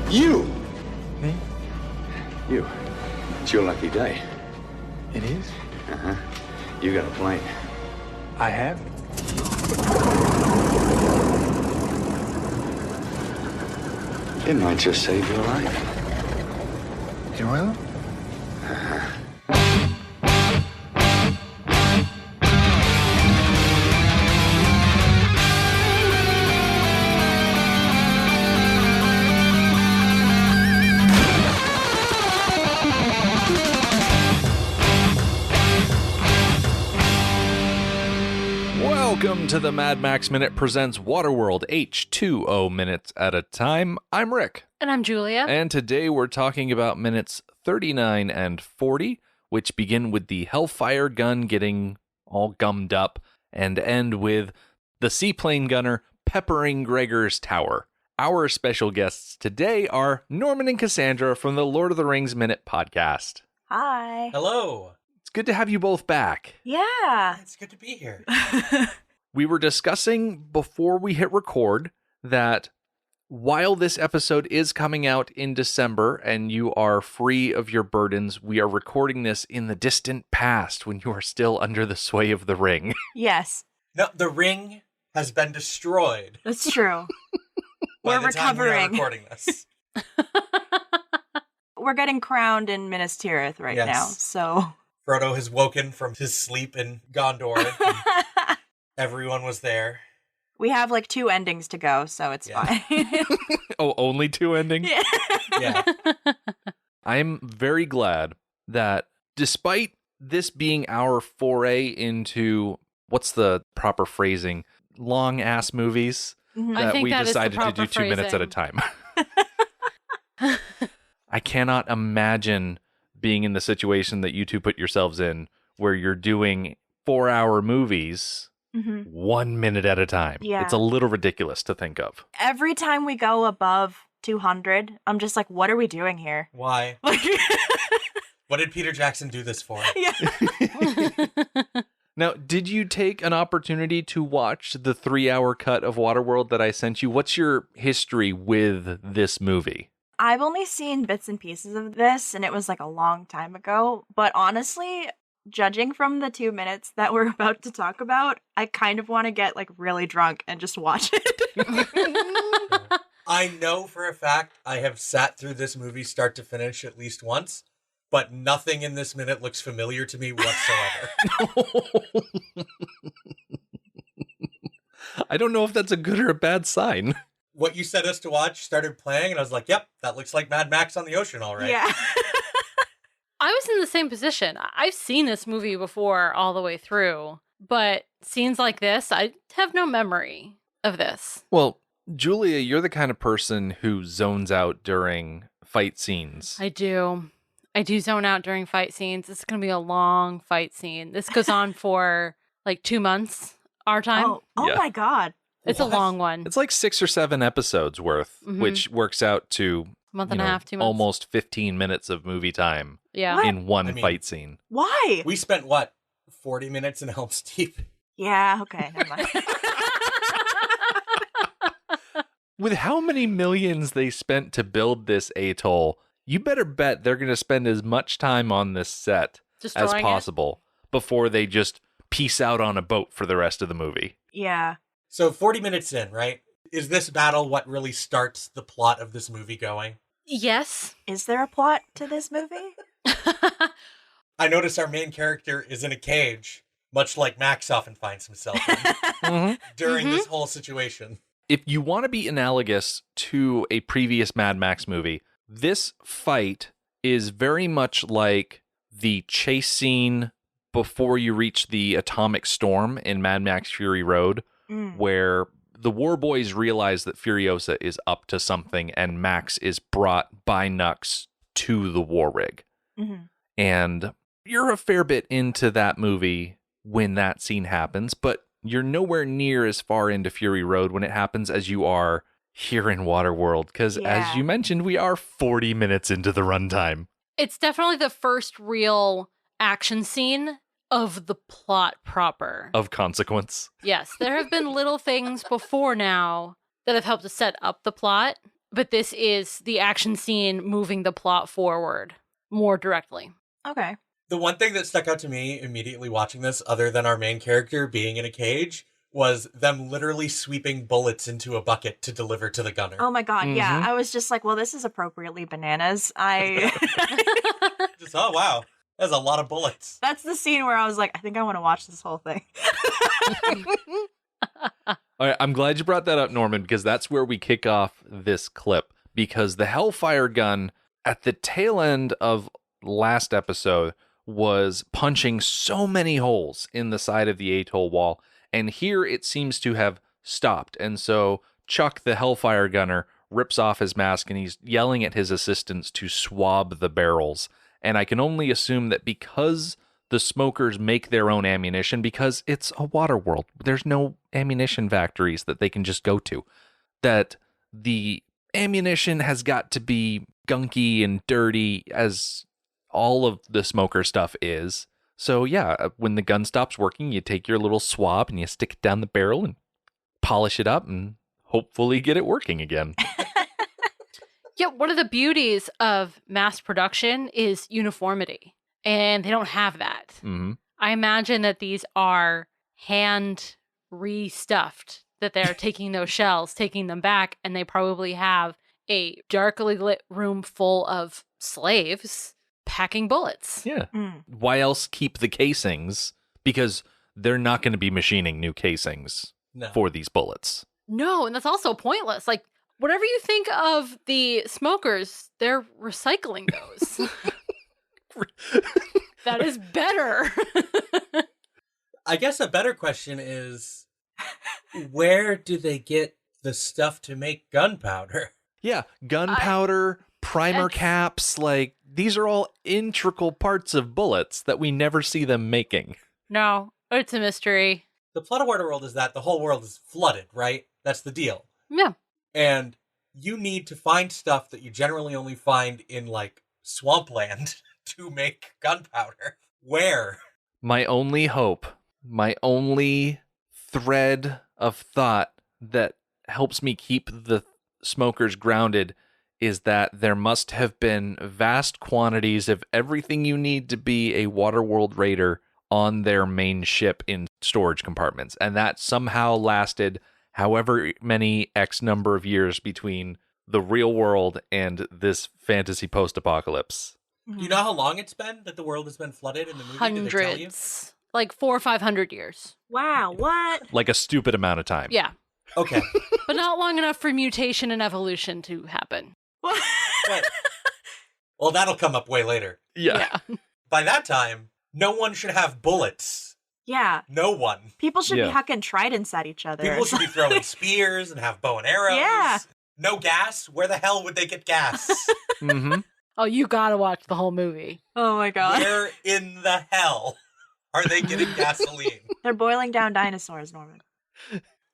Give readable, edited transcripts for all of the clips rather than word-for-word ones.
You! Me? You. It's your lucky day. It is? Uh-huh. You got a plane. I have? It might just save your life. It will? Welcome to the Mad Max Minute presents Waterworld H2O minutes at a time. I'm Rick. And I'm Julia. And today we're talking about minutes 39 and 40, which begin with the Hellfire gun getting all gummed up and end with the seaplane gunner peppering Gregor's tower. Our special guests today are Norman and Cassandra from the Lord of the Rings Minute podcast. Hi. Hello. It's good to have you both back. Yeah. It's good to be here. We were discussing before we hit record that while this episode is coming out in December and you are free of your burdens, we are recording this in the distant past when you are still under the sway of the ring. Yes, No, the ring has been destroyed. that's true. by We're the time we are recovering. recording this. We're getting crowned in Minas Tirith right Yes. now, so. Frodo has woken from his sleep in Gondor. And everyone was there. We have like 2 endings to go, so it's Yeah. fine. Oh, only 2 endings? Yeah. Yeah. I'm very glad that despite this being our foray into, what's the proper phrasing, long-ass movies, Mhm. I that think we that is the decided to do proper 2 minutes at a phrasing. time. I cannot imagine being in the situation that you two put yourselves in, where you're doing 4-hour movies Mhm. 1 minute at a time. Yeah. It's a little ridiculous to think of. Every time we go above 200, I'm just like, what are we doing here? Why? Like, What did Peter Jackson do this for? yeah. Now, did you take an opportunity to watch the 3-hour cut of Waterworld that I sent you? What's your history with this movie? I've only seen bits and pieces of this, and it was like a long time ago. But honestly, judging from the 2 minutes that we're about to talk about, I kind of want to get like really drunk and just watch it. I know for a fact I have sat through this movie start to finish at least once, but nothing in this minute looks familiar to me whatsoever. I don't know if that's a good or a bad sign. What you set us to watch started playing, and I was like, yep, that looks like Mad Max on the ocean, all right. Yeah. I was in the same position. I've seen this movie before all the way through, but scenes like this, I have no memory of this. Well, Julia, you're the kind of person who zones out during fight scenes. I do. I do zone out during fight scenes. It's going to be a long fight scene. This goes on for like 2 months, our time. Oh Yeah. my God. It's What? a long one. It's like 6 or 7 episodes worth, Mhm. which works out to Month you and a know, half, 2 months. almost 15 minutes of movie time Yeah. What? in one I mean- fight scene. Why? We spent, what, 40 minutes in Helm's Deep? Yeah, okay, never mind. With how many millions they spent to build this atoll, you better bet they're going to spend as much time on this set Destroying as it. possible before they just peace out on a boat for the rest of the movie. Yeah. So 40 minutes in, right? Is this battle what really starts the plot of this movie going? Yes. Is there a plot to this movie? I notice our main character is in a cage, much like Max often finds himself in during this whole situation. If you want to be analogous to a previous Mad Max movie, this fight is very much like the chase scene before you reach the atomic storm in Mad Max Fury Road, Mm. where the War Boys realize that Furiosa is up to something and Max is brought by Nux to the war rig. Mhm. And you're a fair bit into that movie when that scene happens, but you're nowhere near as far into Fury Road when it happens as you are here in Waterworld, because Yeah. as you mentioned, we are 40 minutes into the runtime. It's definitely the first real action scene of the plot proper. Of consequence. Yes, there have been little things before now that have helped to set up the plot but this is the action scene moving the plot forward more directly. Okay. The one thing that stuck out to me immediately watching this, other than our main character being in a cage, was them literally sweeping bullets into a bucket to deliver to the gunner. Oh my god, yeah. I was just like, well, this is appropriately bananas. Just, oh wow, that's a lot of bullets. That's the scene where I was like, I think I want to watch this whole thing. All right, I'm glad you brought that up, Norman, because that's where we kick off this clip. Because the Hellfire gun at the tail end of last episode was punching so many holes in the side of the atoll wall, and here it seems to have stopped. And so Chuck, the Hellfire gunner, rips off his mask and he's yelling at his assistants to swab the barrels. And I can only assume that because the smokers make their own ammunition, because it's a Waterworld, there's no ammunition factories that they can just go to, that the ammunition has got to be gunky and dirty as all of the smoker stuff is. So yeah, when the gun stops working, you take your little swab and you stick it down the barrel and polish it up and hopefully get it working again. Yeah, one of the beauties of mass production is uniformity, and they don't have that. Mm-hmm. I imagine that these are hand restuffed, that they're taking those shells, taking them back, and they probably have a darkly lit room full of slaves packing bullets. Yeah. Why else keep the casings? Because they're not going to be machining new casings for these bullets. No, and that's also pointless. Like, whatever you think of the smokers, they're recycling those. That is better. I guess a better question is, where do they get the stuff to make gunpowder? Yeah, gunpowder, primer caps, like, these are all integral parts of bullets that we never see them making. No, it's a mystery. The plot of Waterworld is that the whole world is flooded, right? That's the deal. Yeah. And you need to find stuff that you generally only find in, like, swampland to make gunpowder. Where? My only hope, my only thread of thought that helps me keep the smokers grounded is that there must have been vast quantities of everything you need to be a Waterworld raider on their main ship in storage compartments. And that somehow lasted however many X number of years between the real world and this fantasy post-apocalypse. Do you know how long it's been that the world has been flooded in the movie? Hundreds. Did they tell you? Like 400 or 500 years. Wow, what? Like a stupid amount of time. Yeah. Okay. But not long enough for mutation and evolution to happen. Right. Well, that'll come up way later. Yeah. By that time, no one should have bullets. Yeah. No one. People should Yeah. be hucking tridents at each other. People should be throwing spears and have bow and arrows. Yeah. No gas? Where the hell would they get gas? Mm-hmm. Oh, you gotta watch the whole movie. Oh my god. Where in the hell are they getting gasoline? They're boiling down dinosaurs, Norman.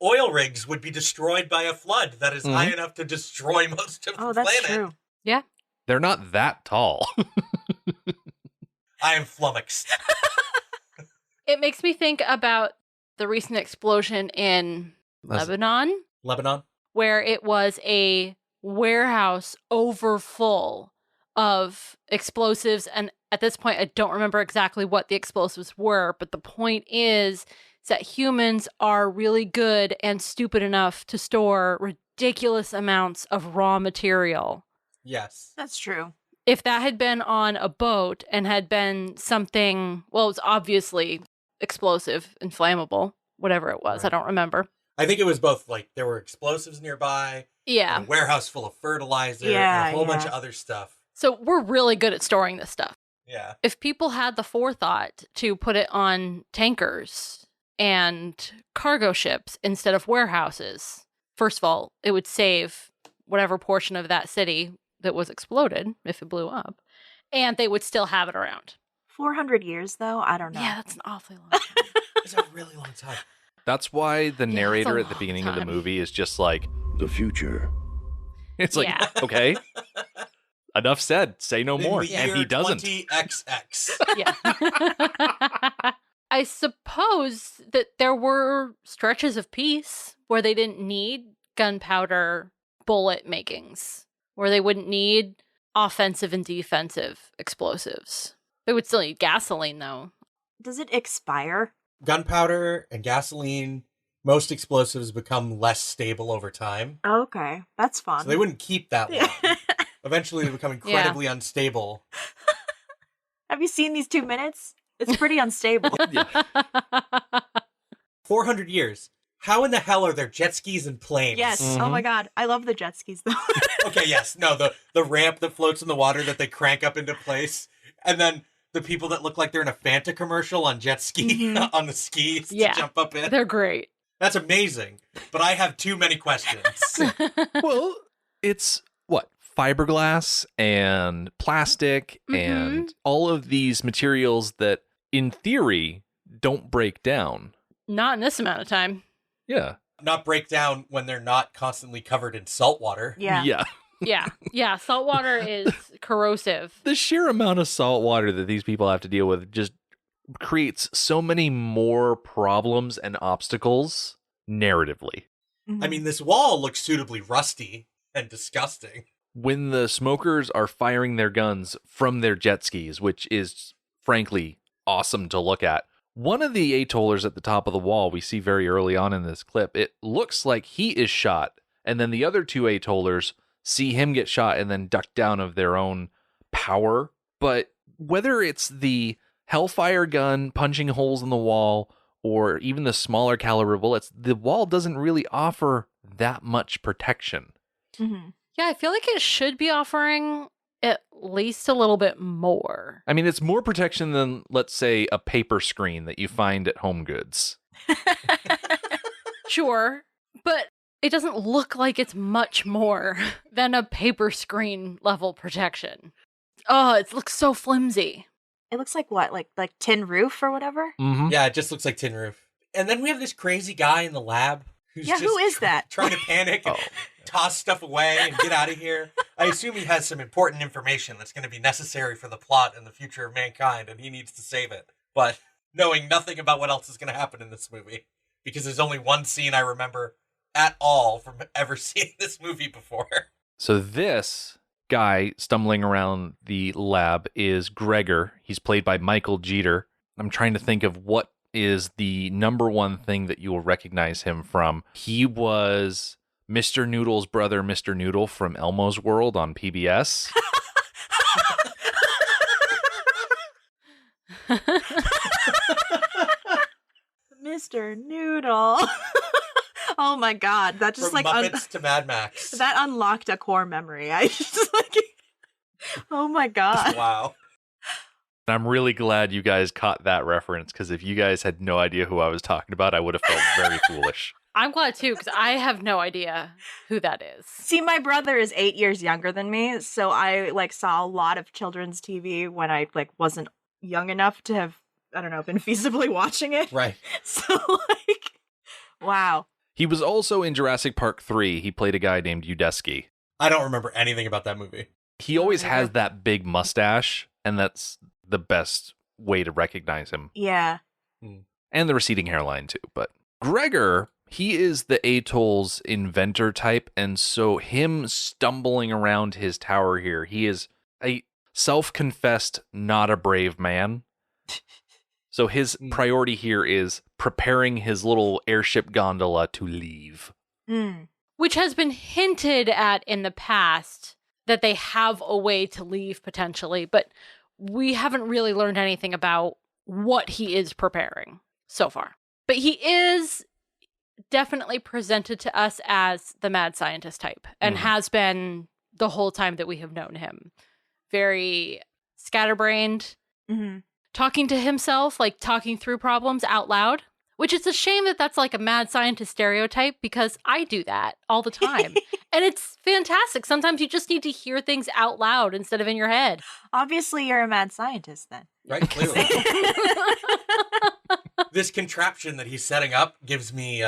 Oil rigs would be destroyed by a flood that is high enough to destroy most of the Oh, that's planet. true. Yeah. They're not that tall. I am flummoxed. It makes me think about the recent explosion in Lebanon, where it was a warehouse overfull of explosives. And at this point, I don't remember exactly what the explosives were, but the point is that humans are really good and stupid enough to store ridiculous amounts of raw material. Yes. That's true. If that had been on a boat and had been something, well, it's obviously explosive, inflammable, whatever it was. Right. I don't remember. I think it was both, like, there were explosives nearby, Yeah. a warehouse full of fertilizer, Yeah, and a whole bunch yeah. of other stuff. So we're really good at storing this stuff. Yeah. If people had the forethought to put it on tankers and cargo ships instead of warehouses, first of all, it would save whatever portion of that city that was exploded if it blew up, and they would still have it around. 400 years, though? I don't know. Yeah, that's an awfully long time. It's a really long time. That's why the Yeah, narrator it's a at the beginning long of the time. movie is just like, The future. it's like, Yeah. okay, enough said, say no In more. the And year he doesn't. 20XX. Yeah. I suppose that there were stretches of peace where they didn't need gunpowder bullet makings, where they wouldn't need offensive and defensive explosives. They would still need gasoline, though. Does it expire? Gunpowder and gasoline, most explosives become less stable over time. Okay, that's fun. So they wouldn't keep that long. Eventually they become incredibly unstable. Have you seen these 2 minutes? It's pretty unstable. 400 years. How in the hell are there jet skis and planes? Yes. Mm-hmm. Oh my god. I love the jet skis though. Okay, yes. No, the ramp that floats in the water that they crank up into place. And then the people that look like they're in a Fanta commercial on jet ski, on the skis to jump up in. They're great. That's amazing. But I have too many questions. Well, it's what? Fiberglass and plastic and all of these materials that, in theory, don't break down. Not in this amount of time. Yeah. Not break down when they're not constantly covered in salt water. Yeah. Yeah. Salt water is corrosive. The sheer amount of salt water that these people have to deal with just creates so many more problems and obstacles narratively. I mean, this wall looks suitably rusty and disgusting. When the smokers are firing their guns from their jet skis, which is frankly awesome to look at, one of the atollers at the top of the wall we see very early on in this clip, it looks like he is shot, and then the other two atollers see him get shot and then duck down of their own power. But whether it's the Hellfire gun punching holes in the wall or even the smaller caliber bullets, the wall doesn't really offer that much protection. Mm-hmm. Yeah, I feel like it should be offering at least a little bit more. I mean, it's more protection than, let's say, a paper screen that you find at Home Goods. Sure, but it doesn't look like it's much more than a paper screen level protection. Oh, it looks so flimsy. It looks like what? Like tin roof or whatever? Mm-hmm. Yeah, it just looks like tin roof. And then we have this crazy guy in the lab who's just who is that? trying to panic and toss stuff away and get out of here. I assume he has some important information that's going to be necessary for the plot and the future of mankind, and he needs to save it. But knowing nothing about what else is going to happen in this movie, because there's only one scene I remember at all from ever seeing this movie before. So this guy stumbling around the lab is Gregor. He's played by Michael Jeter. I'm trying to think of what is the number one thing that you will recognize him from. He was Mr. Noodle's brother, Mr. Noodle from Elmo's World on PBS. Mr. Noodle. Oh my god, that just From Muppets to Mad Max. That unlocked a core memory. I just like, oh my god. Wow. I'm really glad you guys caught that reference, because if you guys had no idea who I was talking about, I would have felt very foolish. I'm glad too, because I have no idea who that is. See, my brother is 8 years younger than me, so I saw a lot of children's TV when I wasn't young enough to have, I don't know, been feasibly watching it. Right. So wow. He was also in Jurassic Park 3. He played a guy named Udesky. I don't remember anything about that movie. He always has that big mustache, and that's the best way to recognize him. Yeah. And the receding hairline, too. But Gregor, he is the Atoll's inventor type, and so him stumbling around his tower here, he is a self-confessed not a brave man. So his priority here is preparing his little airship gondola to leave. Which has been hinted at in the past, that they have a way to leave potentially, but we haven't really learned anything about what he is preparing so far. But he is definitely presented to us as the mad scientist type, and has been the whole time that we have known him. Very scatterbrained, talking to himself, talking through problems out loud, which is a shame that that's a mad scientist stereotype, because I do that all the time. And it's fantastic. Sometimes you just need to hear things out loud instead of in your head. Obviously, you're a mad scientist then. Right, clearly. This contraption that he's setting up gives me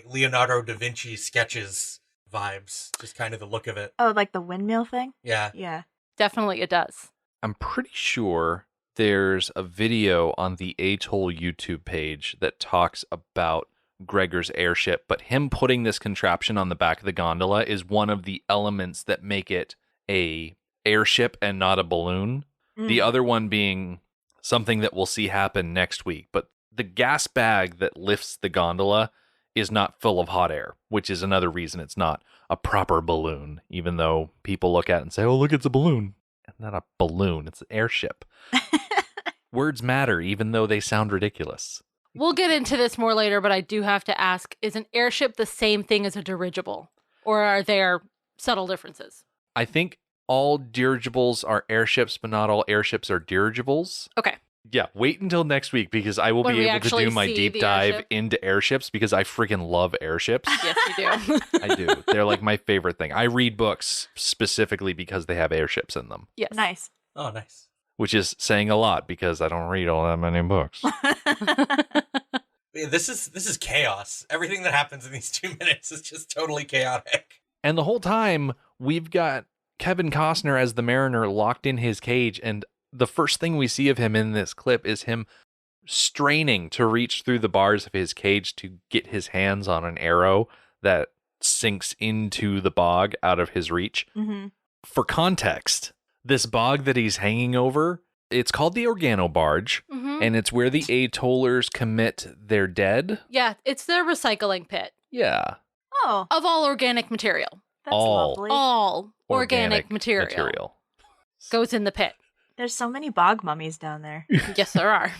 Leonardo da Vinci sketches vibes. Just kind of the look of it. Oh, like the windmill thing? Yeah. Yeah. Definitely it does. I'm pretty sure there's a video on the Atoll YouTube page that talks about Gregor's airship, but him putting this contraption on the back of the gondola is one of the elements that make it a airship and not a balloon. The other one being something that we'll see happen next week. But the gas bag that lifts the gondola is not full of hot air, which is another reason it's not a proper balloon, even though people look at it and say, oh, look, it's a balloon. It's not a balloon, it's an airship. Words matter, even though they sound ridiculous. We'll get into this more later, but I do have to ask, is an airship the same thing as a dirigible? Or are there subtle differences? I think all dirigibles are airships, but not all airships are dirigibles. Okay. Yeah, wait until next week because I will When be we able to actually do my see deep the dive airship. into airships because I freaking love airships. Yes, you do. I do. They're like my favorite thing. I read books specifically because they have airships in them, Yes. Nice. Oh, nice. which is saying a lot because I don't read all that many books. Yeah, this is chaos. Everything that happens in these 2 minutes is just totally chaotic. And the whole time, we've got Kevin Costner as the mariner locked in his cage, and the first thing we see of him in this clip is him straining to reach through the bars of his cage to get his hands on an arrow that sinks into the bog out of his reach. Mm-hmm. For context, this bog that he's hanging over, it's called the Organo Barge, Mhm. and it's where the Atollers commit their dead. Yeah, it's their recycling pit Yeah. Oh, of all organic material. that's all. lovely. All organic material goes in the pit. There's so many bog mummies down there. Yes, there are.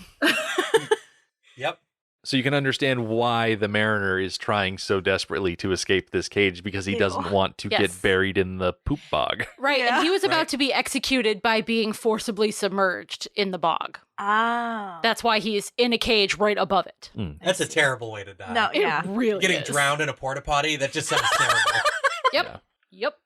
Yep. So you can understand why the mariner is trying so desperately to escape this cage because he Ew. doesn't want to Yes. get buried in the poop bog. Right, Yeah. and he was about Right. to be executed by being forcibly submerged in the bog. Ah. That's why he's in a cage right above it. That's a terrible way to die. No, It yeah. really Getting is. drowned in a porta potty, that just sounds terrible. Yep. Yep.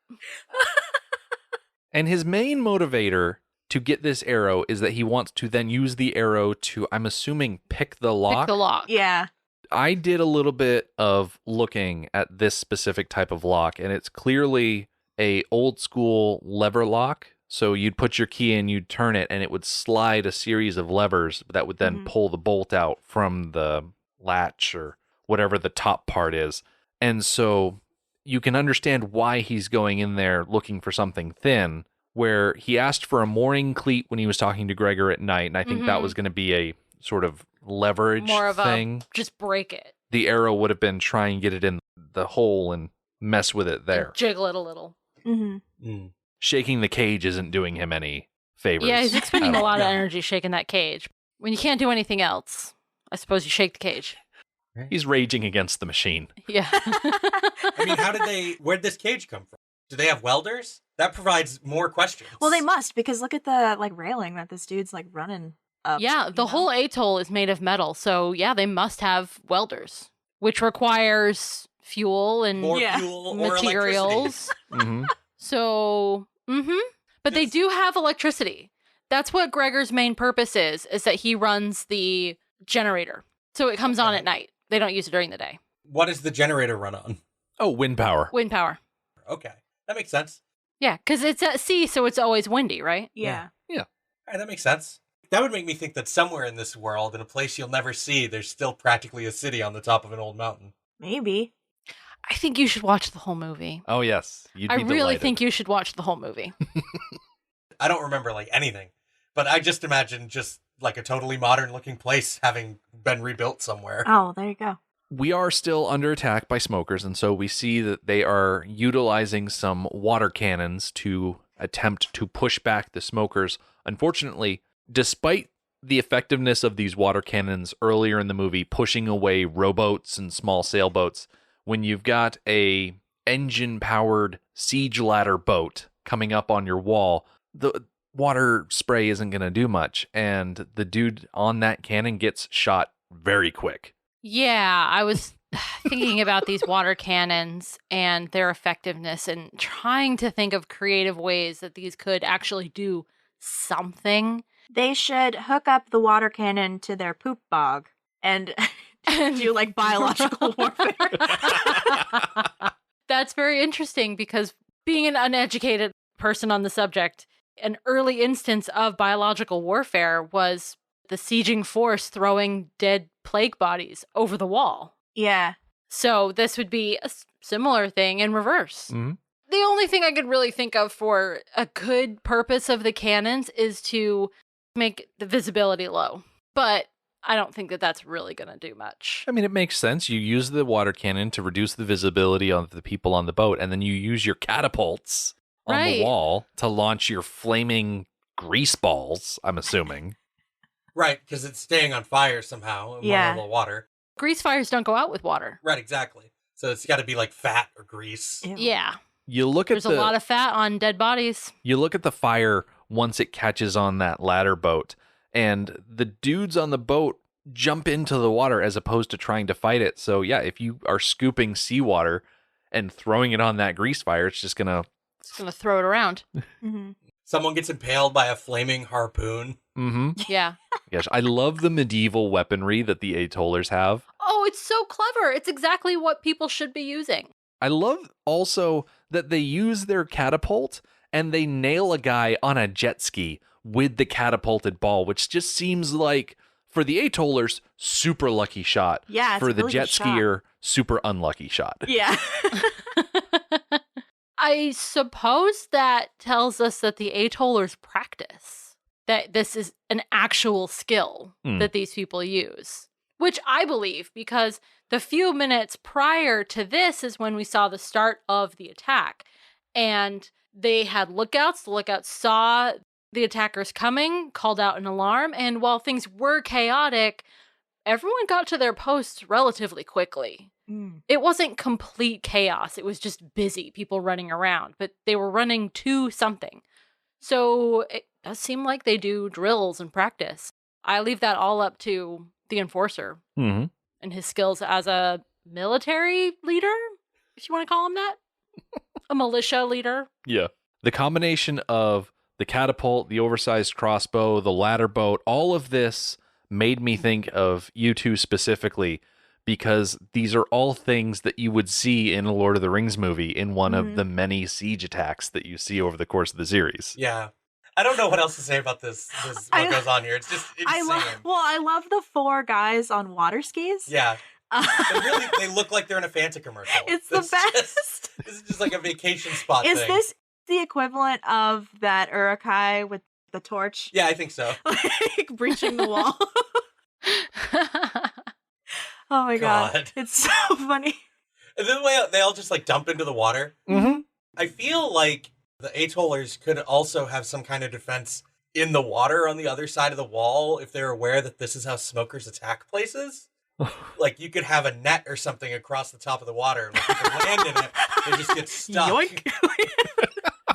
And his main motivator to get this arrow is that he wants to then use the arrow to, I'm assuming, pick the lock. Pick the lock. Yeah. I did a little bit of looking at this specific type of lock, and it's clearly a old school lever lock. So you'd put your key in, you'd turn it, and it would slide a series of levers that would then Mhm. pull the bolt out from the latch or whatever the top part is. And so you can understand why he's going in there looking for something thin, where he asked for a mooring cleat when he was talking to Gregor at night, and I think that Mhm. was going to be a sort of leverage More of thing. just break it. The arrow would have been try and get it in the hole and mess with it there. And jiggle it a little. Mm-hmm. Mm. Shaking the cage isn't doing him any favors. Yeah, he's expending at a lot of No. energy shaking that cage. When you can't do anything else, I suppose you shake the cage. He's raging against the machine. Yeah. I mean, where'd this cage come from? Do they have welders? That provides more questions. Well, they must, because look at the railing that this dude's running up. Yeah, the whole atoll is made of metal, so yeah, they must have welders, which requires fuel and More Yeah. fuel or electricity. materials. Mm-hmm. So, but they Yes. do have electricity. That's what Gregor's main purpose is that he runs the generator. So it comes on Okay. at night. They don't use it during the day. What does the generator run on? Oh, wind power. Wind power. Okay, that makes sense. Yeah, because it's at sea, so it's always windy, right? Yeah. All right, that makes sense. That would make me think that somewhere in this world, in a place you'll never see, there's still practically a city on the top of an old mountain. Maybe. I think you should watch the whole movie. Oh, yes. You'd be I really delighted. think you should watch the whole movie. I don't remember anything, but I just imagine just a totally modern looking place having been rebuilt somewhere. Oh, there you go. We are still under attack by smokers, and so we see that they are utilizing some water cannons to attempt to push back the smokers. Unfortunately, despite the effectiveness of these water cannons earlier in the movie, pushing away rowboats and small sailboats, when you've got a engine-powered siege ladder boat coming up on your wall, the water spray isn't going to do much, and the dude on that cannon gets shot very quick. Yeah, I was thinking about these water cannons and their effectiveness and trying to think of creative ways that these could actually do something. They should hook up the water cannon to their poop bog and do biological warfare. That's very interesting because being an uneducated person on the subject, an early instance of biological warfare was the sieging force throwing dead plague bodies over the wall. Yeah. So this would be a similar thing in reverse. Mm-hmm. The only thing I could really think of for a good purpose of the cannons is to make the visibility low. But I don't think that that's really going to do much. I mean, it makes sense. You use the water cannon to reduce the visibility of the people on the boat, and then you use your catapults on the wall to launch your flaming grease balls, I'm assuming. Right, because it's staying on fire somehow in one level of water. Grease fires don't go out with water. Right, exactly. So it's got to be like fat or grease. Ew. Yeah. You look at There's a lot of fat on dead bodies. You look at the fire once it catches on that ladder boat, and the dudes on the boat jump into the water as opposed to trying to fight it. So yeah, if you are scooping seawater and throwing it on that grease fire, it's just gonna throw it around. Mm-hmm. Someone gets impaled by a flaming harpoon. Mm-hmm. Yeah. Gosh, I love the medieval weaponry that the Atollers have. Oh, it's so clever. It's exactly what people should be using. I love also that they use their catapult and they nail a guy on a jet ski with the catapulted ball, which just seems like, for the Atollers, super lucky shot. Yeah, it's for a the really jet good shot. skier, super unlucky shot. Yeah. I suppose that tells us that the Atollers practice, that this is an actual skill that these people use, which I believe, because the few minutes prior to this is when we saw the start of the attack, and they had lookouts. The lookouts saw the attackers coming, called out an alarm, and while things were chaotic, everyone got to their posts relatively quickly. It wasn't complete chaos. It was just busy, people running around, but they were running to something. So it does seem like they do drills and practice. I leave that all up to the enforcer and his skills as a military leader, if you want to call him that. A militia leader. Yeah. The combination of the catapult, the oversized crossbow, the ladder boat, all of this made me think of you two specifically, because these are all things that you would see in a Lord of the Rings movie in one of the many siege attacks that you see over the course of the series. Yeah. I don't know what else to say about this what goes on here. It's just insane. I love the 4 guys on water skis. Yeah. They look like they're in a Fanta commercial. It's the best. This is just like a vacation spot Is thing. this the equivalent of that Urukai with the torch? Yeah, I think so. Like breaching the wall. Oh my God. It's so funny. And then the way they all just like dump into the water. Mm-hmm. I feel like the Atollers could also have some kind of defense in the water on the other side of the wall if they're aware that this is how smokers attack places. Like you could have a net or something across the top of the water. Like you can land in it, they just get stuck. Yoink.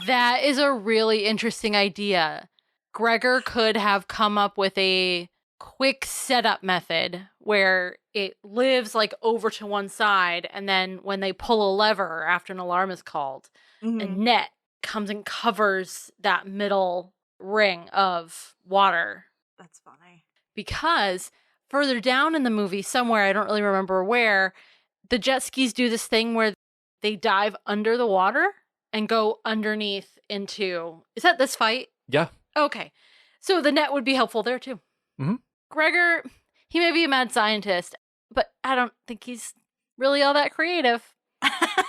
That is a really interesting idea. Gregor could have come up with a quick setup method where it lives like over to one side, and then when they pull a lever after an alarm is called, a net comes and covers that middle ring of water. That's funny. Because further down in the movie, somewhere, I don't really remember where, the jet skis do this thing where they dive under the water and go underneath into... Is that this fight? Yeah. Okay. So the net would be helpful there, too. Mm-hmm. Gregor, he may be a mad scientist, but I don't think he's really all that creative.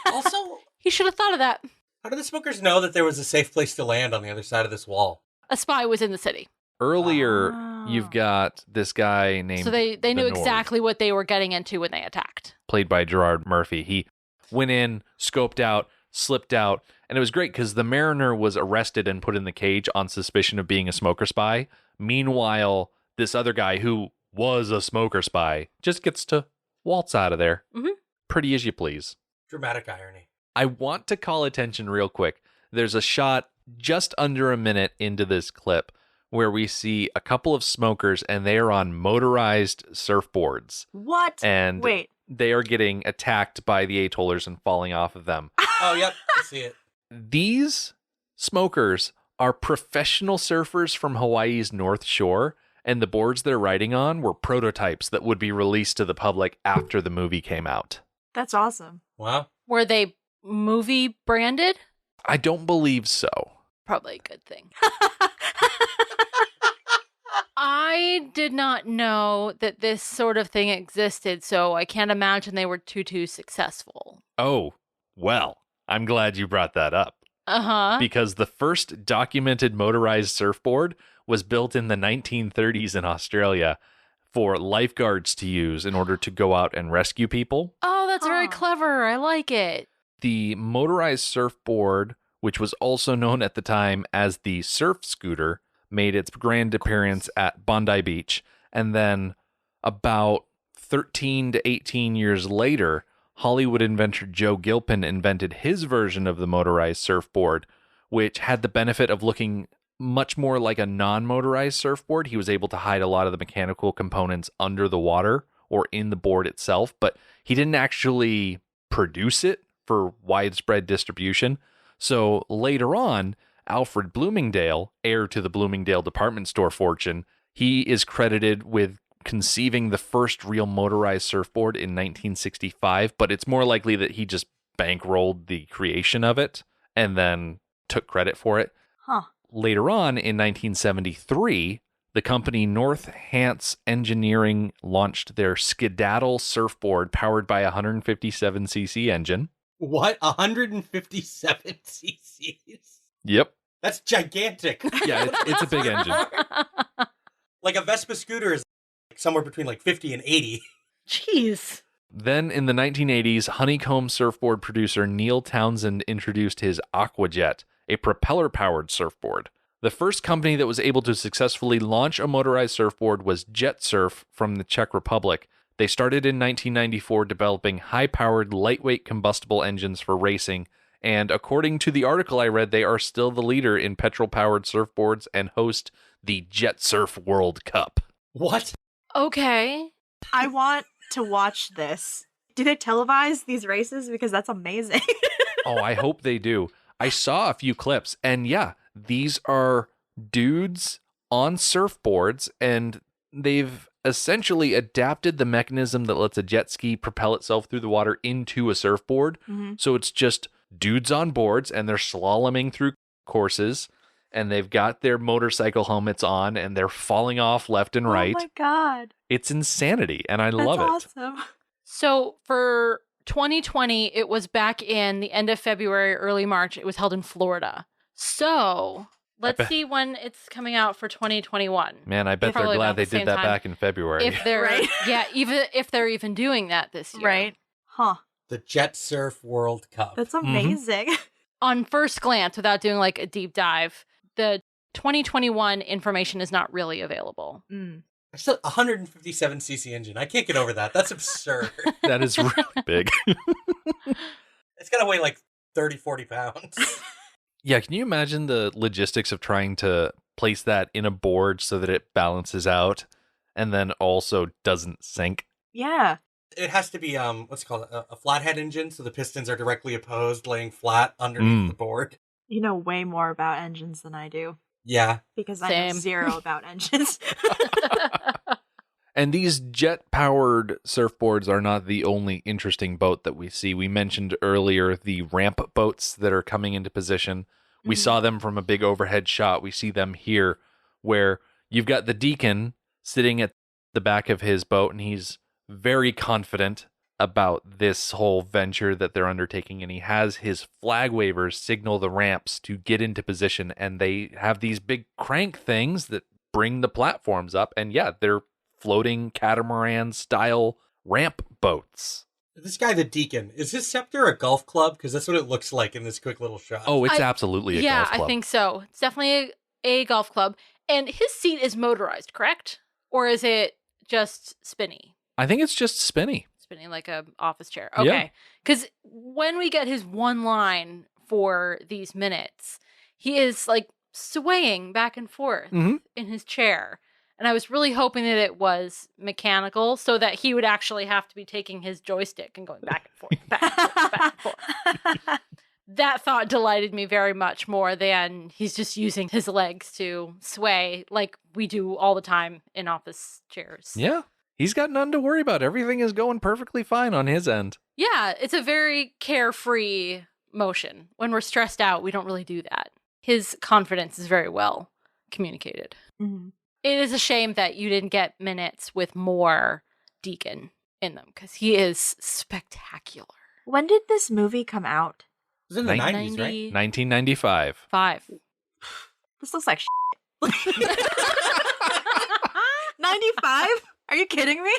Also, he should have thought of that. How do the smokers know that there was a safe place to land on the other side of this wall? A spy was in the city. Earlier, you've got this guy named... So they knew Nord, exactly what they were getting into when they attacked. played by Gerard Murphy. He went in, scoped out, slipped out, and it was great because the Mariner was arrested and put in the cage on suspicion of being a smoker spy. Meanwhile, this other guy who was a smoker spy just gets to waltz out of there. Mm-hmm. Pretty as you please. Dramatic irony. I want to call attention real quick. There's a shot just under a minute into this clip where we see a couple of smokers and they are on motorized surfboards. What? And wait, they are getting attacked by the Atollers and falling off of them. Oh, yep. I see it. These smokers are professional surfers from Hawaii's North Shore, and the boards they're riding on were prototypes that would be released to the public after the movie came out. that's awesome. Wow. Were they movie branded? I don't believe so. Probably a good thing. I I did not know that this sort of thing existed, so I can't imagine they were too successful. Oh, well, I'm glad you brought that up. Uh-huh. Because the first documented motorized surfboard was built in the 1930s in Australia for lifeguards to use in order to go out and rescue people. Oh, that's very clever. I like it. The motorized surfboard, which was also known at the time as the surf scooter, made its grand appearance at Bondi Beach. And then about 13 to 18 years later, Hollywood inventor Joe Gilpin invented his version of the motorized surfboard, which had the benefit of looking much more like a non-motorized surfboard. He was able to hide a lot of the mechanical components under the water or in the board itself, but he didn't actually produce it for widespread distribution. So later on, Alfred Bloomingdale, heir to the Bloomingdale department store fortune, he is credited with conceiving the first real motorized surfboard in 1965, but it's more likely that he just bankrolled the creation of it and then took credit for it. Later on, in 1973, the company North Hants Engineering launched their Skedaddle surfboard powered by a 157cc engine. What? 157 cc's? Yep. That's gigantic. Yeah, it's a big engine. Like a Vespa scooter is somewhere between like 50 and 80. Jeez. Then in the 1980s, honeycomb surfboard producer Neil Townsend introduced his Aquajet, a propeller-powered surfboard. The first company that was able to successfully launch a motorized surfboard was Jet Surf from the Czech Republic. They started in 1994 developing high-powered, lightweight combustible engines for racing, and according to the article I read, they are still the leader in petrol-powered surfboards and host the Jet Surf World Cup. What? Okay. I want to watch this. Do they televise these races? Because that's amazing. Oh, I hope they do. I saw a few clips, and yeah, these are dudes on surfboards, and they've essentially adapted the mechanism that lets a jet ski propel itself through the water into a surfboard. Mm-hmm. So it's just dudes on boards, and they're slaloming through courses, and they've got their motorcycle helmets on, and they're falling off left and right. Oh my god. It's insanity, and I love it. That's awesome. So for 2020, it was back in the end of February, early March. It was held in Florida. So let's see when it's coming out for 2021. Man, I bet they're glad they did that back in February. If they're Right. Yeah, even if they're even doing that this year. Right. Huh. The Jet Surf World Cup. That's amazing. On first glance, without doing like a deep dive, the 2021 information is not really available. Still 157cc engine. I can't get over that. That's absurd. That is really big. It's got to weigh like 30, 40 pounds. Yeah, can you imagine the logistics of trying to place that in a board so that it balances out and then also doesn't sink? Yeah. It has to be, what's it called? A flathead engine, so the pistons are directly opposed, laying flat underneath the board. You know way more about engines than I do. Yeah. Because I know zero about engines. And these jet-powered surfboards are not the only interesting boat that we see. We mentioned earlier the ramp boats that are coming into position. We saw them from a big overhead shot. We see them here where you've got the deacon sitting at the back of his boat, and he's very confident about this whole venture that they're undertaking, and he has his flag wavers signal the ramps to get into position, and they have these big crank things that bring the platforms up, and yeah, they're floating catamaran-style ramp boats. This guy, the deacon, is his scepter a golf club? Because that's what it looks like in this quick little shot. Oh, it's absolutely a golf club. Yeah, I think so. It's definitely a golf club. And his seat is motorized, correct? Or is it just spinny? I think it's just spinny. Spinning like a office chair. Okay. Because when we get his one line for these minutes, he is like swaying back and forth in his chair. And I was really hoping that it was mechanical so that he would actually have to be taking his joystick and going back and forth, back and forth, back and forth. That thought delighted me very much more than he's just using his legs to sway like we do all the time in office chairs. Yeah. He's got none to worry about. Everything is going perfectly fine on his end. Yeah, it's a very carefree motion. When we're stressed out, we don't really do that. His confidence is very well communicated. Mm-hmm. It is a shame that you didn't get minutes with more Deacon in them, because he is spectacular. When did this movie come out? It was in the 90s, right? 1995. 5. This looks like 95? Are you kidding me?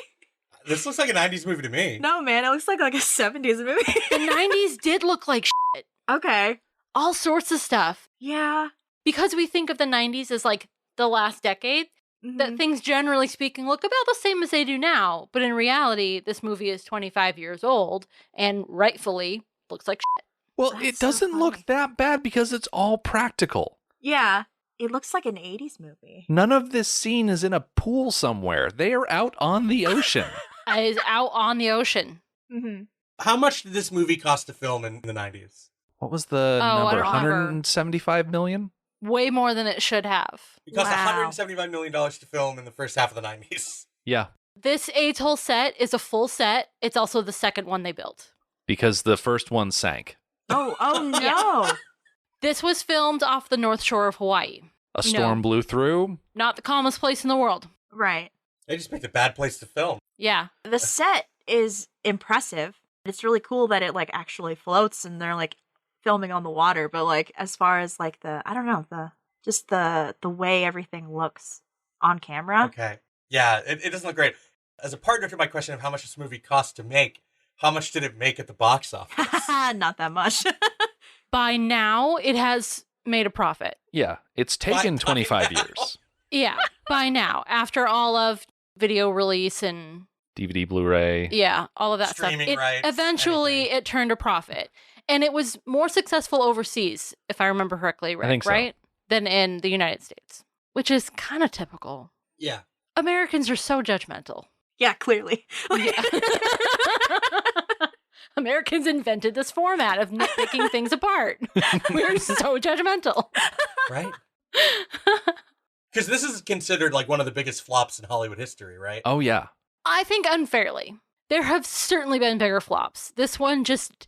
This looks like a 90s movie to me. No, man, it looks like a 70s movie. The 90s did look like shit. Okay. All sorts of stuff. Yeah. Because we think of the 90s as like the last decade, that things generally speaking look about the same as they do now. But in reality, this movie is 25 years old and rightfully looks like shit. Well, That's it so doesn't funny. look that bad because it's all practical. Yeah. It looks like an 80s movie. None of this scene is in a pool somewhere. They are out on the ocean. It is out on the ocean. Mm-hmm. How much did this movie cost to film in the 90s? What was the I number? don't remember. 175 million? Way more than it should have. It cost Wow. $175 million to film in the first half of the 90s. Yeah, This Atoll set is a full set. It's also the second one they built. because the first one sank. Oh no. This was filmed off the North Shore of Hawaii. A storm blew through. Not the calmest place in the world. Right. They just picked a bad place to film. Yeah. The set is impressive. It's really cool that it like actually floats and they're like filming on the water, but like as far as like the way everything looks on camera. Okay. Yeah, it doesn't look great. As a partner to my question of how much this movie cost to make, how much did it make at the box office? Not that much. By now, it has made a profit. Yeah, it's taken By 25 now. years. Yeah. By now. After all of video release and DVD, Blu-ray. yeah, all of that Streaming stuff. rights, Eventually, anything. it turned a profit. And it was more successful overseas, if I remember correctly, Rick, think so. right? Than in the United States, which is kind of typical. Yeah. Americans are so judgmental. Yeah, clearly. Yeah. Americans invented this format of picking things apart. We're so judgmental. Right? Because this is considered like one of the biggest flops in Hollywood history, right? Oh, yeah. I think unfairly. There have certainly been bigger flops. This one just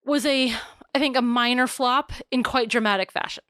was I think, a minor flop in quite dramatic fashion.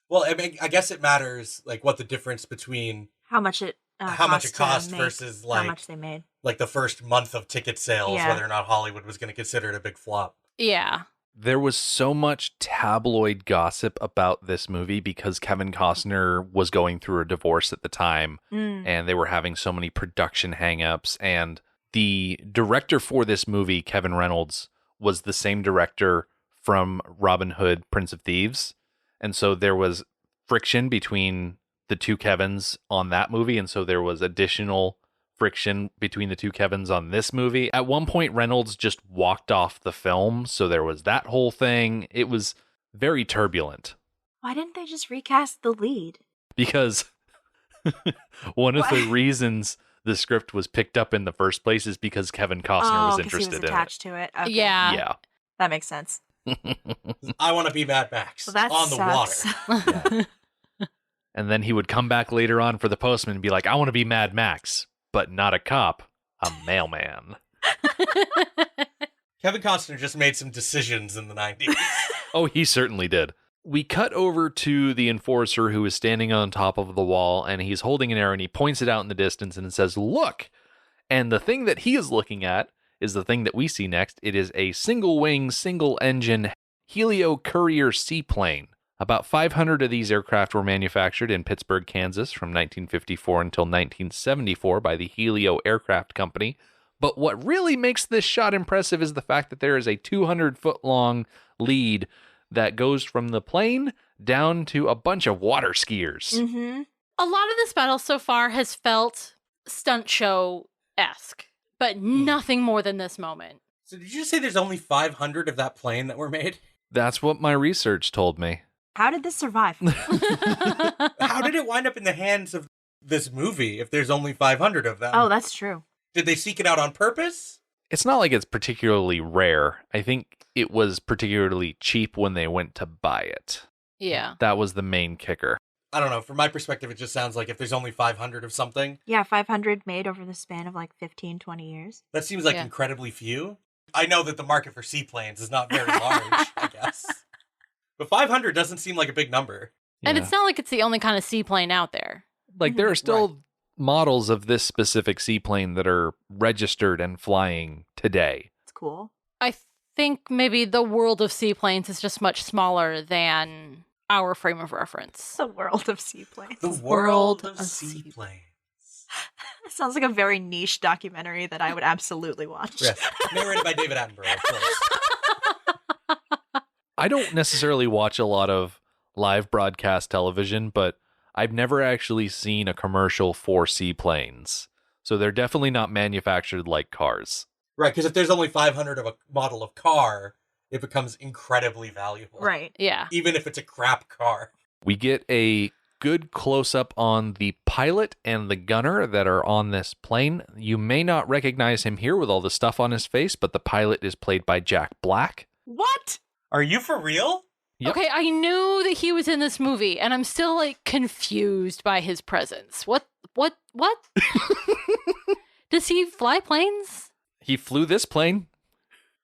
Well, I mean, I guess it matters like what the difference between How much it cost to make, versus how like much they made. like the first month of ticket sales, Yeah. whether or not Hollywood was going to consider it a big flop. Yeah. There was so much tabloid gossip about this movie because Kevin Costner was going through a divorce at the time, and they were having so many production hangups. And the director for this movie, Kevin Reynolds, was the same director from Robin Hood, Prince of Thieves. And so there was friction between the two Kevins on that movie. And so there was additional friction between the two Kevins on this movie. At one point, Reynolds just walked off the film. So there was that whole thing. It was very turbulent Why didn't they just recast the lead? because one of the reasons the script was picked up in the first place is because Kevin Costner was 'cause interested he was in it. attached to it. Okay. Yeah. Yeah. That makes sense. I want to be Mad Max Well, that on the sucks. water. And then he would come back later on for the Postman and be like, I want to be Mad Max, but not a cop, a mailman. Kevin Costner just made some decisions in the 90s. Oh, he certainly did. We cut over to the enforcer who is standing on top of the wall, and he's holding an arrow, and he points it out in the distance and says, look! And the thing that he is looking at is the thing that we see next. It is a single-wing, single-engine Helio Courier seaplane. About 500 of these aircraft were manufactured in Pittsburgh, Kansas from 1954 until 1974 by the Helio Aircraft Company. But what really makes this shot impressive is the fact that there is a 200-foot-long lead that goes from the plane down to a bunch of water skiers. Mm-hmm. A lot of this battle so far has felt stunt show-esque, but nothing more than this moment. So did you say there's only 500 of that plane that were made? That's what my research told me. How did this survive? How did it wind up in the hands of this movie if there's only 500 of them? Oh, that's true. Did they seek it out on purpose? It's not like it's particularly rare. I think it was particularly cheap when they went to buy it. Yeah. That was the main kicker. I don't know. From my perspective, it just sounds like if there's only 500 of something, Yeah, 500 made over the span of like 15, 20 years. that seems like Yeah. incredibly few. I know that the market for seaplanes is not very large, I guess. But 500 doesn't seem like a big number. And Yeah. it's not like it's the only kind of seaplane out there. Like there are still models of this specific seaplane that are registered and flying today. It's cool. I think maybe the world of seaplanes is just much smaller than our frame of reference. The world of seaplanes. The world of seaplanes. Sounds like a very niche documentary that I would absolutely watch. Yes. Narrated by David Attenborough, of course. I don't necessarily watch a lot of live broadcast television, but I've never actually seen a commercial for seaplanes. So they're definitely not manufactured like cars. Right, because if there's only 500 of a model of car, it becomes incredibly valuable. Right. Yeah. Even if it's a crap car. We get a good close-up on the pilot and the gunner that are on this plane. You may not recognize him here with all the stuff on his face, but the pilot is played by Jack Black. What? Are you for real? Yep. Okay, I knew that he was in this movie, and I'm still, like, confused by his presence. What? Does he fly planes? He flew this plane.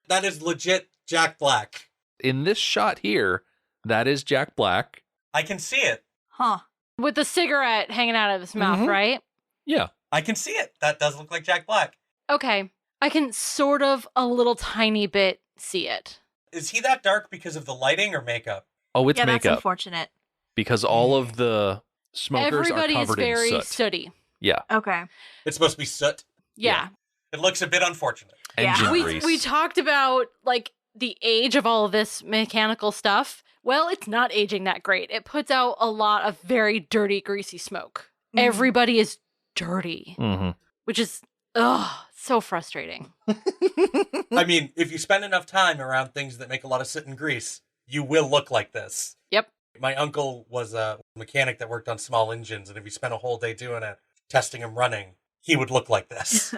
That is legit Jack Black. In this shot here, that is Jack Black. I can see it. Huh. With the cigarette hanging out of his mouth, Mhm. right? Yeah. I can see it. That does look like Jack Black. Okay. I can sort of a little tiny bit see it. Is he that dark because of the lighting or makeup? Oh, it's Yeah, that's makeup. unfortunate. Because all of the smokers Everybody are is covered very in soot. sooty. Yeah. Okay. It's supposed to be soot. Yeah. It looks a bit unfortunate. Yeah. Engine We grease. talked about, like, the age of all of this mechanical stuff. Well, it's not aging that great. It puts out a lot of very dirty, greasy smoke. Mhm. Everybody is dirty, Mhm. which is, so frustrating. I mean, if you spend enough time around things that make a lot of soot and grease, you will look like this. Yep. My uncle was a mechanic that worked on small engines, and if you spent a whole day doing it, testing them running, he would look like this.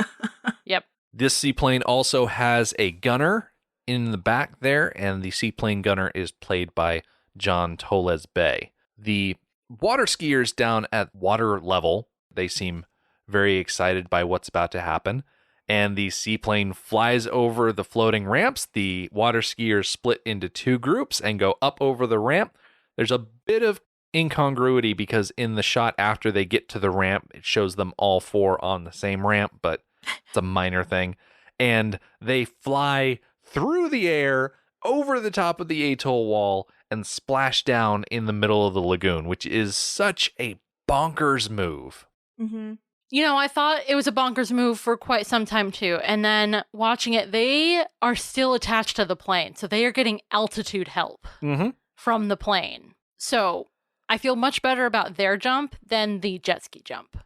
Yep. This seaplane also has a gunner in the back there, and the seaplane gunner is played by John Tolles Bay. The water skiers down at water level, they seem very excited by what's about to happen, and the seaplane flies over the floating ramps. The water skiers split into two groups and go up over the ramp. There's a bit of incongruity because in the shot after they get to the ramp, it shows them all four on the same ramp, but it's a minor thing. And they fly through the air over the top of the atoll wall and splash down in the middle of the lagoon, which is such a bonkers move. Mm-hmm. You know, I thought it was a bonkers move for quite some time too. And then watching it, they are still attached to the plane. So they are getting altitude help Mm-hmm. from the plane. So I feel much better about their jump than the jet ski jump.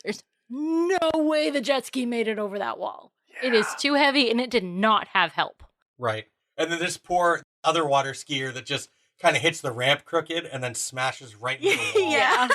There's no way the jet ski made it over that wall. It is too heavy and it did not have help. Right. And then this poor other water skier that just kind of hits the ramp crooked and then smashes right into the wall. Yeah.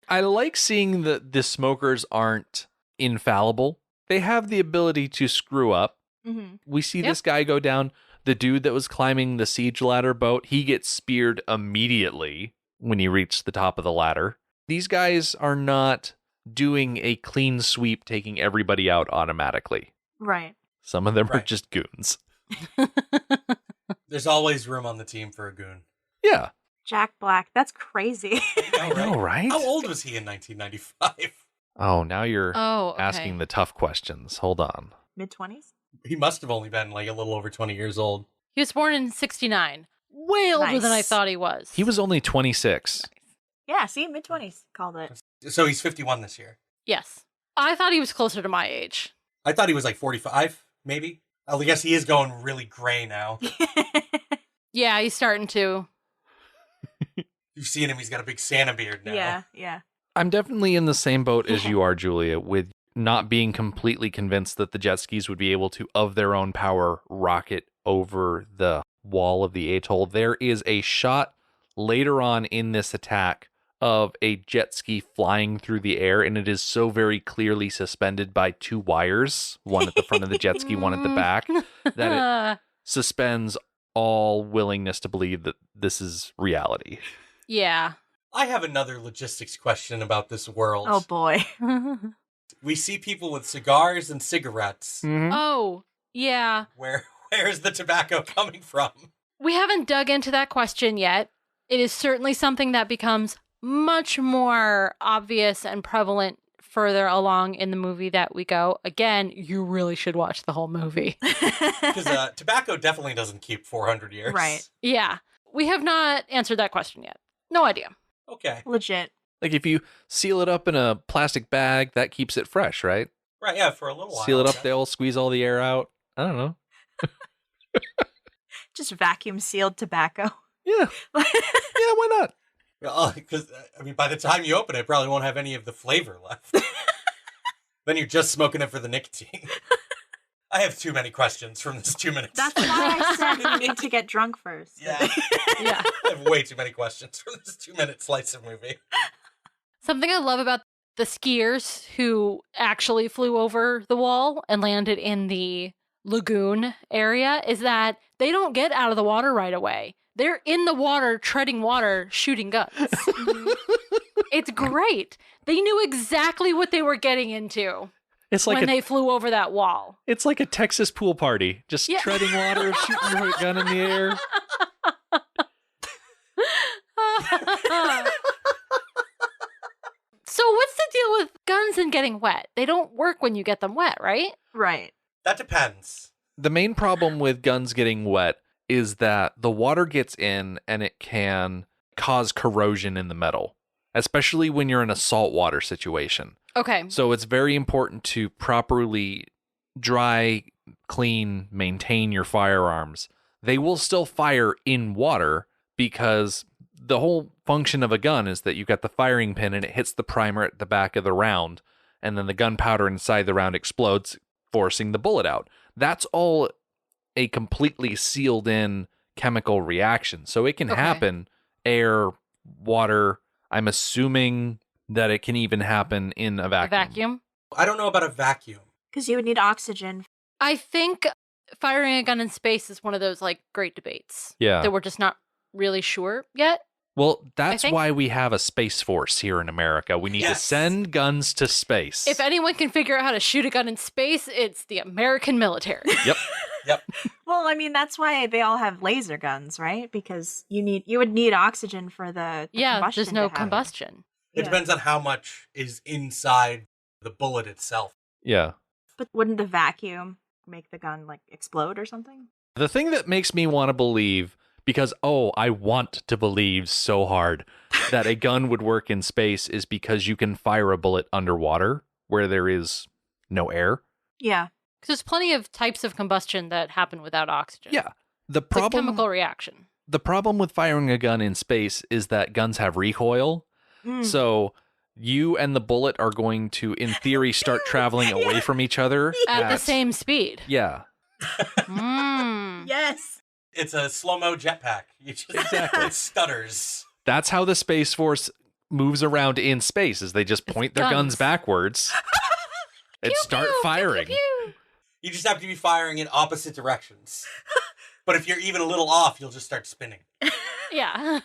I like seeing that the smokers aren't infallible. They have the ability to screw up. Mm-hmm. We see Yep. this guy go down. The dude that was climbing the siege ladder boat, he gets speared immediately when he reached the top of the ladder. These guys are not doing a clean sweep, taking everybody out automatically. Right. Some of them are Right. just goons. There's always room on the team for a goon. Yeah. Jack Black. That's crazy. I know, right? How old was he in 1995? Oh, now you're Oh, okay. asking the tough questions. Hold on. Mid-20s? He must have only been like a little over 20 years old. He was born in 1969. Way older than I Nice. thought he was. He was only 26. Yeah, see? Mid-20s. Called it. So he's 51 this year. Yes. I thought he was closer to my age. I thought he was like 45, maybe. I guess he is going really gray now. Yeah, he's starting to. You've seen him, he's got a big Santa beard now. Yeah, yeah. I'm definitely in the same boat as you are, Julia, with not being completely convinced that the jet skis would be able to, of their own power, rocket over the wall of the atoll. There is a shot later on in this attack of a jet ski flying through the air, and it is so very clearly suspended by two wires, one at the front of the jet ski, one at the back, that it suspends all willingness to believe that this is reality. Yeah. I have another logistics question about this world. Oh, boy. We see people with cigars and cigarettes. Oh, yeah. Where's the tobacco coming from? We haven't dug into that question yet. It is certainly something that becomes much more obvious and prevalent further along in the movie that we go, again, you really should watch the whole movie. Because tobacco definitely doesn't keep 400 years. Right. Yeah. We have not answered that question yet. No idea. Okay. Legit. Like if you seal it up in a plastic bag, that keeps it fresh, right? Right, yeah, for a little while. Seal it up, they'll squeeze all the air out. I don't know. Just vacuum sealed tobacco. Yeah. Yeah, why not? Because, by the time you open it, it probably won't have any of the flavor left. Then you're just smoking it for the nicotine. I have too many questions from this 2 minutes. That's why I said you need to get drunk first. Yeah. Yeah. I have way too many questions from this 2 minute slice of movie. Something I love about the skiers who actually flew over the wall and landed in the lagoon area is that they don't get out of the water right away. They're in the water, treading water, shooting guns. It's great. They knew exactly what they were getting into It's like when they flew over that wall. It's like a Texas pool party. Just treading water, shooting your gun in the air. So what's the deal with guns and getting wet? They don't work when you get them wet, right? Right. That depends. The main problem with guns getting wet is that the water gets in and it can cause corrosion in the metal, especially when you're in a saltwater situation. Okay. So it's very important to properly dry, clean, maintain your firearms. They will still fire in water because the whole function of a gun is that you got the firing pin and it hits the primer at the back of the round, and then the gunpowder inside the round explodes, forcing the bullet out. That's all a completely sealed in chemical reaction. So it can happen air, water. I'm assuming that it can even happen in a vacuum. A vacuum? I don't know about a vacuum. Because you would need oxygen. I think firing a gun in space is one of those like great debates. Yeah. That we're just not really sure yet. Well, that's why we have a space force here in America. We need to send guns to space. If anyone can figure out how to shoot a gun in space, it's the American military. Yep. Yep. Well, I mean, that's why they all have laser guns, right? Because you would need oxygen for the combustion. There's no combustion. It depends on how much is inside the bullet itself. Yeah. But wouldn't the vacuum make the gun like explode or something? The thing that makes me want to believe, because, I want to believe so hard that a gun would work in space is because you can fire a bullet underwater where there is no air. Yeah. Because there's plenty of types of combustion that happen without oxygen. Yeah. It's a chemical reaction. The problem with firing a gun in space is that guns have recoil. So you and the bullet are going to, in theory, start traveling away from each other. At the same speed. Yeah. Yes. It's a slow-mo jetpack. It stutters. That's how the Space Force moves around in space, is they just point their guns backwards and start firing. Pew, pew, pew. You just have to be firing in opposite directions. But if you're even a little off, you'll just start spinning. Yeah.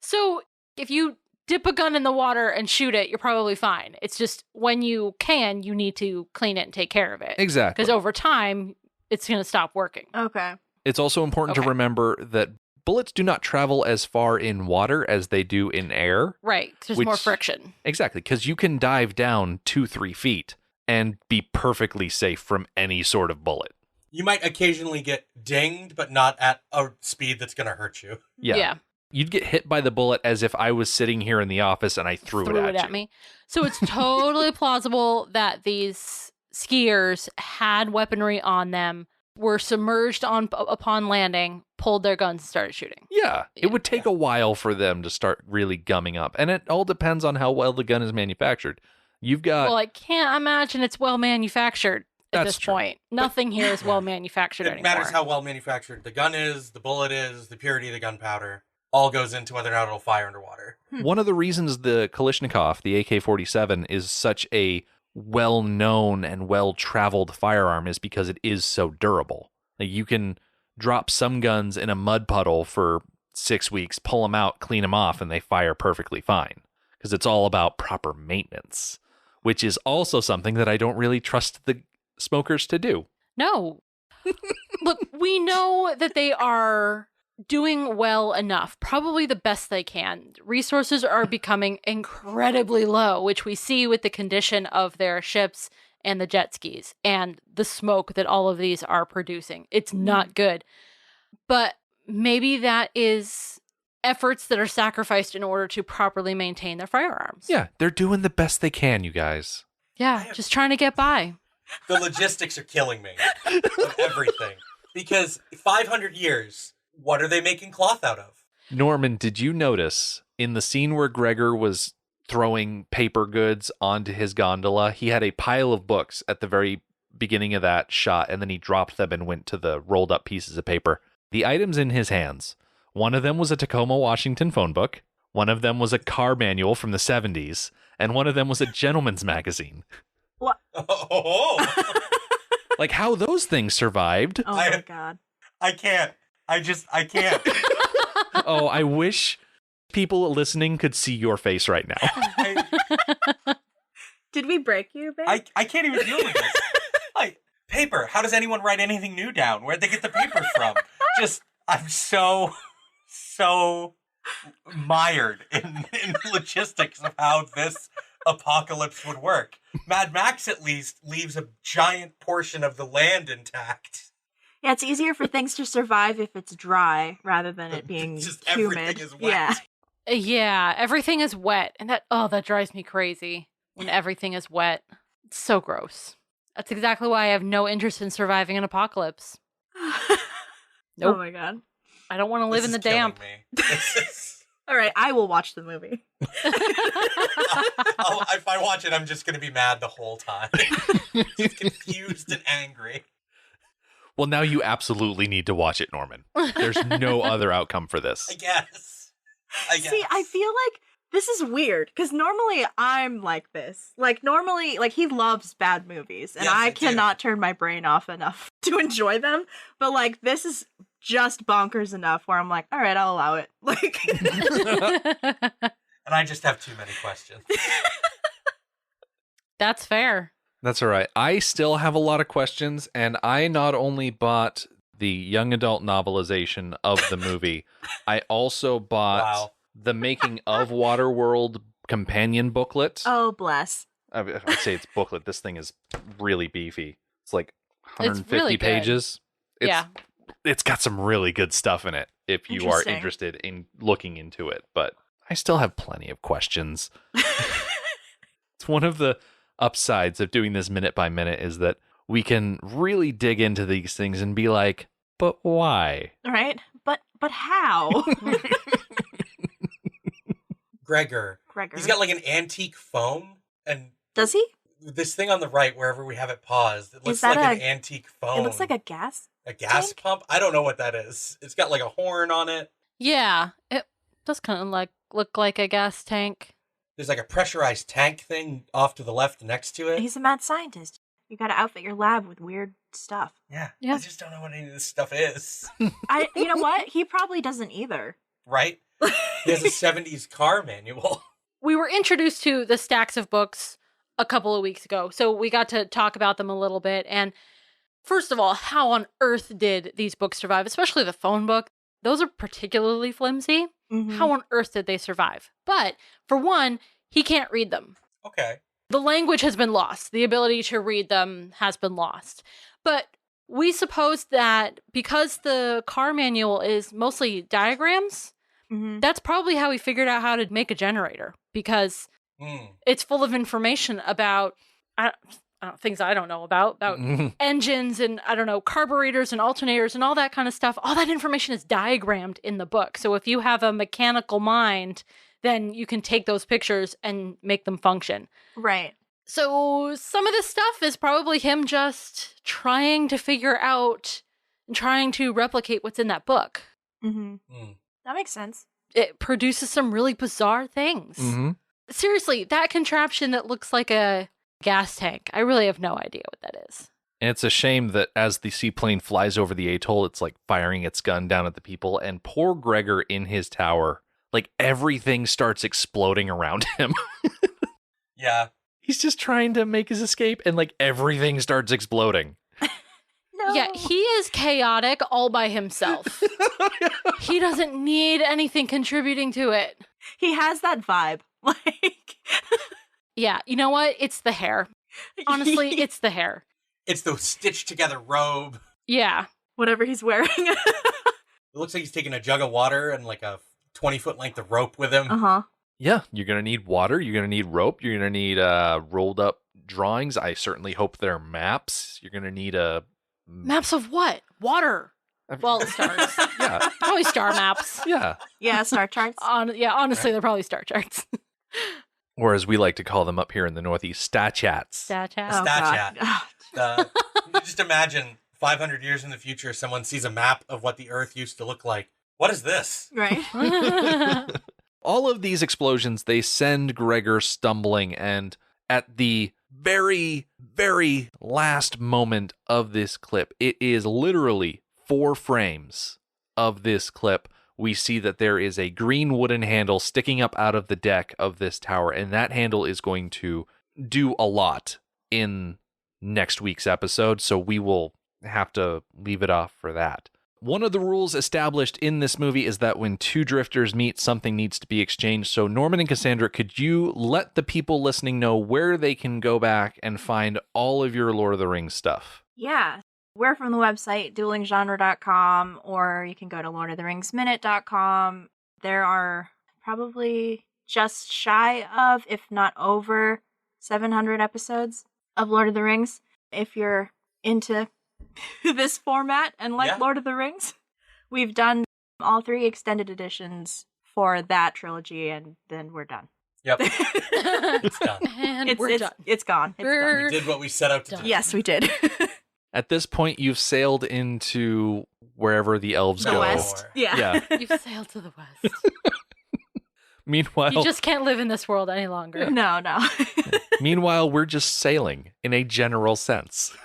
So if you dip a gun in the water and shoot it, you're probably fine. It's just when you need to clean it and take care of it. Exactly. Because over time, it's going to stop working. Okay. It's also important to remember that bullets do not travel as far in water as they do in air. Right. 'Cause there's more friction. Exactly. Because you can dive down 2-3 feet and be perfectly safe from any sort of bullet. You might occasionally get dinged, but not at a speed that's going to hurt you. Yeah. You'd get hit by the bullet as if I was sitting here in the office and I threw it at you. Me. So it's totally plausible that these skiers had weaponry on them, were submerged upon landing, pulled their guns, and started shooting. Yeah. It would take a while for them to start really gumming up. And it all depends on how well the gun is manufactured. You've got... Well, I can't imagine it's well manufactured at this point. Nothing here is well manufactured anymore. It matters how well manufactured the gun is, the bullet is, the purity of the gunpowder. All goes into whether or not it'll fire underwater. One of the reasons the Kalashnikov, the AK-47, is such a well-known and well-traveled firearm is because it is so durable. Like, you can drop some guns in a mud puddle for 6 weeks, pull them out, clean them off, and they fire perfectly fine. Because it's all about proper maintenance, which is also something that I don't really trust the smokers to do. No. Look, we know that they are doing well enough, probably the best they can. Resources are becoming incredibly low, which we see with the condition of their ships and the jet skis and the smoke that all of these are producing. It's not good. But maybe that is efforts that are sacrificed in order to properly maintain their firearms. Yeah, they're doing the best they can, you guys. Yeah, just trying to get by. The logistics are killing me of everything. Because 500 years, what are they making cloth out of? Norman, did you notice in the scene where Gregor was throwing paper goods onto his gondola, he had a pile of books at the very beginning of that shot, and then he dropped them and went to the rolled up pieces of paper. The items in his hands, one of them was a Tacoma, Washington phone book, one of them was a car manual from the 70s, and one of them was a gentleman's magazine. What? Oh. Like how those things survived. Oh my God. I can't. I can't. Oh, I wish people listening could see your face right now. Did we break you, babe? I can't even deal with this. Like, paper. How does anyone write anything new down? Where'd they get the paper from? I'm so mired in logistics of how this apocalypse would work. Mad Max at least leaves a giant portion of the land intact. Yeah, it's easier for things to survive if it's dry rather than it being Just humid. everything is wet. Yeah, everything is wet. And that drives me crazy when everything is wet. It's so gross. That's exactly why I have no interest in surviving an apocalypse. Nope. Oh my God. I don't want to live in the damp. All right, I will watch the movie. If I watch it, I'm just going to be mad the whole time. Just confused and angry. Well, now you absolutely need to watch it, Norman. There's no other outcome for this. I guess. See, I feel like this is weird because normally I'm like this. Like normally, like he loves bad movies and Yes, I I do. cannot turn my brain off enough to enjoy them. But like this is just bonkers enough where I'm like, all right, I'll allow it. Like, And I just have too many questions. That's fair. That's all right. I still have a lot of questions, and I not only bought the young adult novelization of the movie, I also bought the making of Waterworld companion booklet. oh bless. I'd say it's booklet. This thing is really beefy. It's like It's 150 really good. pages. Yeah. It's got some really good stuff in it if you are Interesting. interested in looking into it, but I still have plenty of questions. It's one of the upsides of doing this minute by minute is that we can really dig into these things and be like, but why? All right, but how? Gregor. Gregor. He's got like an antique phone, and Does he? this thing on the right, wherever we have it paused, it looks that like an a- antique phone. It looks like a gas. a gas tank? pump. I don't know what that is. It's got like a horn on it. Yeah, it does kind of look like a gas tank. There's like a pressurized tank thing off to the left next to it. He's a mad scientist. You got to outfit your lab with weird stuff. Yeah. Yeah. I just don't know what any of this stuff is. You know what? He probably doesn't either. Right? He has a 70s car manual. We were introduced to the stacks of books a couple of weeks ago, so we got to talk about them a little bit. And first of all, how on earth did these books survive, especially the phone book? Those are particularly flimsy. Mhm. How on earth did they survive? But for one, he can't read them. Okay. The language has been lost. The ability to read them has been lost. But we suppose that because the car manual is mostly diagrams, Mhm. that's probably how he figured out how to make a generator, because it's full of information about things I don't know about engines and, I don't know, carburetors and alternators and all that kind of stuff. All that information is diagrammed in the book. So if you have a mechanical mind, then you can take those pictures and make them function. Right. So some of this stuff is probably him just trying to figure out and trying to replicate what's in that book. Mm-hmm. That makes sense. It produces some really bizarre things. Mm-hmm. Seriously, that contraption that looks like a gas tank, I really have no idea what that is. And it's a shame that as the seaplane flies over the atoll, it's like firing its gun down at the people. And poor Gregor in his tower, like everything starts exploding around him. Yeah. He's just trying to make his escape and like everything starts exploding. No. no. Yeah, he is chaotic all by himself. He doesn't need anything contributing to it. He has that vibe. Like, yeah, you know what? It's the hair. Honestly, it's the hair. It's the stitched together robe. Yeah. Whatever he's wearing. It looks like he's taking a jug of water and like a 20-foot length of rope with him. Uh-huh. Yeah, you're going to need water. You're going to need rope. You're going to need rolled up drawings. I certainly hope they're maps. You're going to need a... Maps of what? Water. Well, stars. Yeah. Probably star maps. Yeah. Yeah, star charts. Honestly, they're probably star charts. Or as we like to call them up here in the Northeast, stat chats. Stat chat. Oh, Stat God. chat. Just imagine 500 years in the future, someone sees a map of what the Earth used to look like. What is this? Right. All of these explosions, they send Gregor stumbling, and at the very, very last moment of this clip, it is literally 4 frames of this clip, we see that there is a green wooden handle sticking up out of the deck of this tower, and that handle is going to do a lot in next week's episode, so we will have to leave it off for that. One of the rules established in this movie is that when 2 drifters meet, something needs to be exchanged. So Norman and Cassandra, could you let the people listening know where they can go back and find all of your Lord of the Rings stuff? Yeah. We're from the website duelinggenre.com, or you can go to lordoftheringsminute.com. There are probably just shy of, if not over, 700 episodes of Lord of the Rings. If you're into this format and like Lord of the Rings, we've done all 3 extended editions for that trilogy, and then we're done. Yep. It's done. And we're done. It's gone. It's done. We did what we set out to do. Yes, we did. At this point, you've sailed into wherever the elves The go. West. Yeah. You've sailed to the west. Meanwhile, You just can't live in this world any longer. No. meanwhile, we're just sailing in a general sense.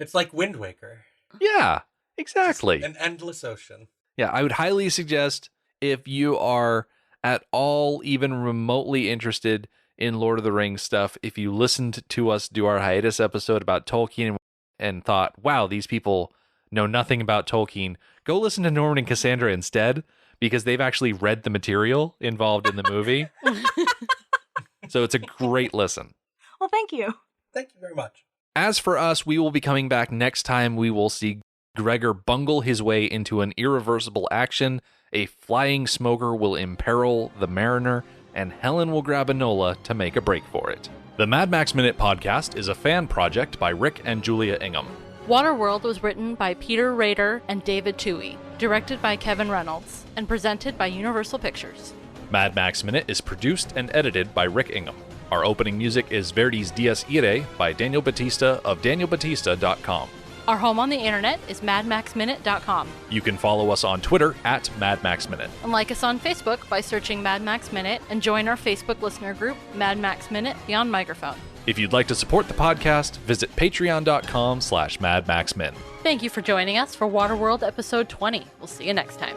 It's like Wind Waker. Yeah, exactly. An endless ocean. Yeah, I would highly suggest, if you are at all even remotely interested in Lord of the Rings stuff, if you listened to us do our hiatus episode about Tolkien and thought, wow, these people know nothing about Tolkien, go listen to Norman and Cassandra instead, because they've actually read the material involved in the movie. So it's a great listen. Well, thank you. Thank you very much. As for us, we will be coming back next time. We will see Gregor bungle his way into an irreversible action, a flying smoker will imperil the mariner, and Helen will grab Enola to make a break for it. The Mad Max Minute podcast is a fan project by Rick and Julia Ingham. Waterworld was written by Peter Rader and David Toohey, directed by Kevin Reynolds, and presented by Universal Pictures. Mad Max Minute is produced and edited by Rick Ingham. Our opening music is Verdi's Dies Irae by Daniel Batista of danielbatista.com. Our home on the internet is madmaxminute.com. You can follow us on Twitter at Mad Max Minute. And like us on Facebook by searching Mad Max Minute, and join our Facebook listener group, Mad Max Minute Beyond Microphone. If you'd like to support the podcast, visit patreon.com/madmaxmin. Thank you for joining us for Waterworld episode 20. We'll see you next time.